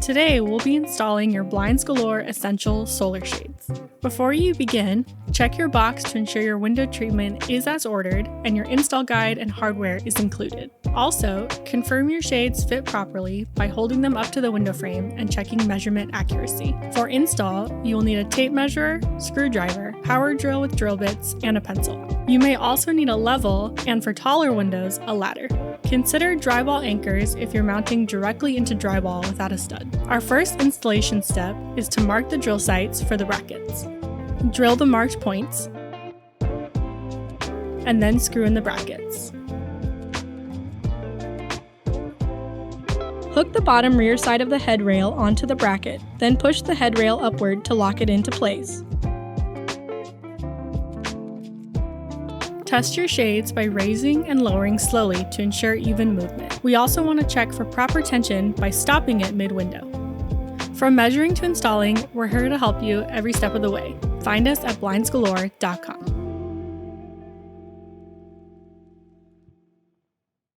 Today, we'll be installing your Blindsgalore Essential Solar Shades. Before you begin, check your box to ensure your window treatment is as ordered and your install guide and hardware is included. Also, confirm your shades fit properly by holding them up to the window frame and checking measurement accuracy. For install, you will need a tape measure, screwdriver, power drill with drill bits, and a pencil. You may also need a level, and for taller windows, a ladder. Consider drywall anchors if you're mounting directly into drywall without a stud. Our first installation step is to mark the drill sites for the brackets. Drill the marked points, and then screw in the brackets. Hook the bottom rear side of the headrail onto the bracket, then push the headrail upward to lock it into place. Test your shades by raising and lowering slowly to ensure even movement. We also want to check for proper tension by stopping it mid-window. From measuring to installing, we're here to help you every step of the way. Find us at blindsgalore.com.